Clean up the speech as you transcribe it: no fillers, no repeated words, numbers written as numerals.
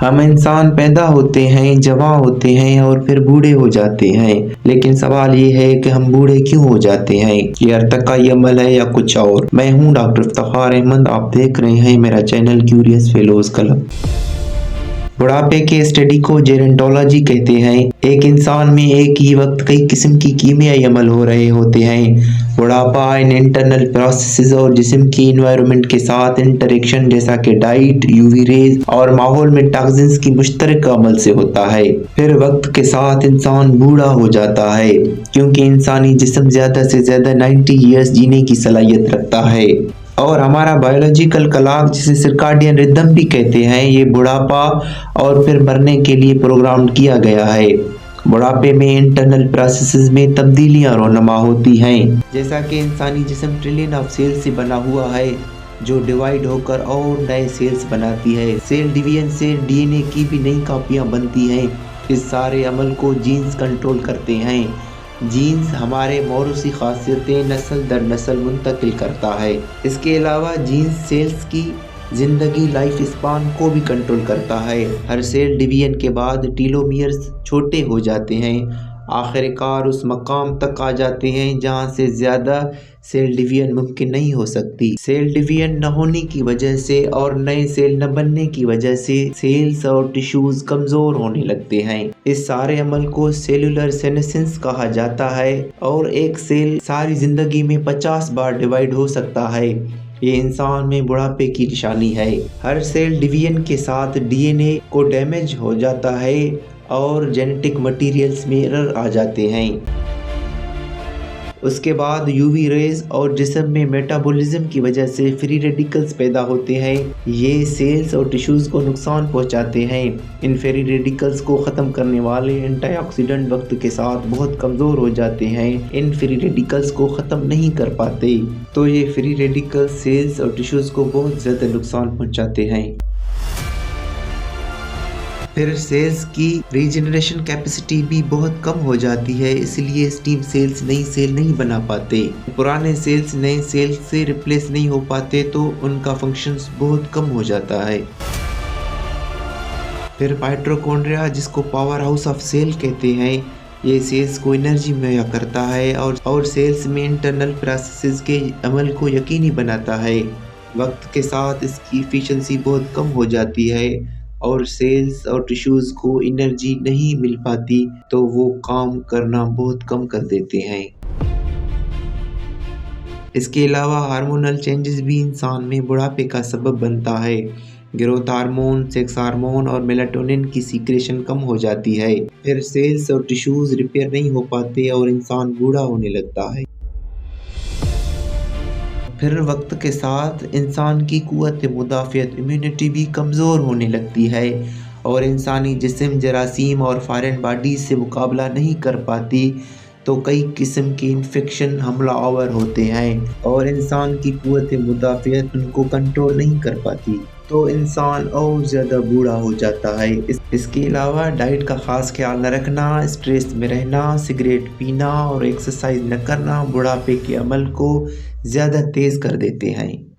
हम इंसान पैदा होते हैं, जवां होते हैं और फिर बूढ़े हो जाते हैं, लेकिन सवाल ये है कि हम बूढ़े क्यों हो जाते हैं? ये अर्तकाई अमल है या कुछ और? मैं हूँ डॉक्टर इफ्तिखार अहमद, आप देख रहे हैं मेरा चैनल क्यूरियस फेलोज क्लब। बुढ़ापे के स्टडी को जेरोंटोलॉजी कहते हैं। एक इंसान में एक ही वक्त कई किस्म की कीमियाई अमल हो रहे होते हैं। बुढ़ापा इन इंटरनल प्रोसेसेस और जिस्म की इन्वायरमेंट के साथ इंटरेक्शन जैसा कि डाइट, यूवी रेज और माहौल में टॉक्सिन्स की मुश्तरक अमल से होता है। फिर वक्त के साथ इंसान बूढ़ा हो जाता है, क्योंकि इंसानी जिस्म ज्यादा से ज्यादा 90 ईयर्स जीने की सलाहियत रखता है और हमारा बायोलॉजिकल क्लॉक, जिसे सर्काडियन रिदम भी कहते हैं, ये बुढ़ापा और फिर मरने के लिए प्रोग्राम किया गया है। बुढ़ापे में इंटरनल प्रोसेसेस में तब्दीलियां रोनमा होती हैं, जैसा कि इंसानी जिस्म ट्रिलियन ऑफ सेल्स से बना हुआ है, जो डिवाइड होकर और नए सेल्स बनाती है। सेल डिवीजन से डीएनए की भी नई कॉपियां बनती हैं। इस सारे अमल को जीन्स कंट्रोल करते हैं। जीन्स हमारे मौरूसी खासियतें नस्ल दर नस्ल मुंतकिल करता है। इसके अलावा जीन्स सेल्स की ज़िंदगी लाइफ स्पान को भी कंट्रोल करता है। हर सेल डिवीजन के बाद टीलोमियर्स छोटे हो जाते हैं, आखिरकार उस मकाम तक आ जाते हैं जहां से ज़्यादा सेल डिवीजन मुमकिन नहीं हो सकती। सेल डिवीजन न होने की वजह से और नए सेल न बनने की वजह से सेल्स और टिश्यूज कमज़ोर होने लगते हैं। इस सारे अमल को सेलुलर सेनेसेंस कहा जाता है और एक सेल सारी ज़िंदगी में 50 बार डिवाइड हो सकता है। ये इंसान में बुढ़ापे की निशानी है। हर सेल डिवीजन के साथ डीएनए को डैमेज हो जाता है और जेनेटिक मटेरियल्स में एरर आ जाते हैं। उसके बाद यूवी रेज और जिस्म में मेटाबॉलिज्म की वजह से फ्री रेडिकल्स पैदा होते हैं। ये सेल्स और टिश्यूज़ को नुकसान पहुंचाते हैं। इन फ्री रेडिकल्स को ख़त्म करने वाले एंटीऑक्सीडेंट वक्त के साथ बहुत कमज़ोर हो जाते हैं। इन फ्री रेडिकल्स को ख़त्म नहीं कर पाते, तो ये फ्री रेडिकल्स सेल्स और टिश्यूज़ को बहुत ज़्यादा नुकसान पहुँचाते हैं। फिर सेल्स की रीजनरेशन कैपेसिटी भी बहुत कम हो जाती है, इसलिए स्टीम सेल्स नई सेल नहीं बना पाते। पुराने सेल्स नए सेल से रिप्लेस नहीं हो पाते, तो उनका फंक्शंस बहुत कम हो जाता है। फिर माइटोकॉन्ड्रिया, जिसको पावर हाउस ऑफ सेल कहते हैं, ये सेल्स को एनर्जी मुहैया करता है और सेल्स में इंटरनल प्रोसेसेस के अमल को यकीनी बनाता है। वक्त के साथ इसकी एफिशिएंसी बहुत कम हो जाती है और सेल्स और टिश्यूज़ को एनर्जी नहीं मिल पाती, तो वो काम करना बहुत कम कर देते हैं। इसके अलावा हार्मोनल चेंजेस भी इंसान में बुढ़ापे का सबब बनता है। ग्रोथ हार्मोन, सेक्स हार्मोन और मेलाटोनिन की सीक्रेशन कम हो जाती है। फिर सेल्स और टिश्यूज़ रिपेयर नहीं हो पाते और इंसान बूढ़ा होने लगता है। फिर वक्त के साथ इंसान की कुव्वत मुदाफ़ियत, इम्यूनिटी भी कमज़ोर होने लगती है और इंसानी जिस्म जरासीम और फॉरेन बॉडीज़ से मुकाबला नहीं कर पाती, तो कई किस्म के इन्फेक्शन हमला आवर होते हैं और इंसान की कुव्वत मुदाफ़ियत उनको कंट्रोल नहीं कर पाती, तो इंसान और ज़्यादा बूढ़ा हो जाता है। इसके अलावा डाइट का ख़ास ख्याल न रखना, स्ट्रेस में रहना, सिगरेट पीना और एक्सरसाइज न करना बुढ़ापे के अमल को ज़्यादा तेज़ कर देते हैं।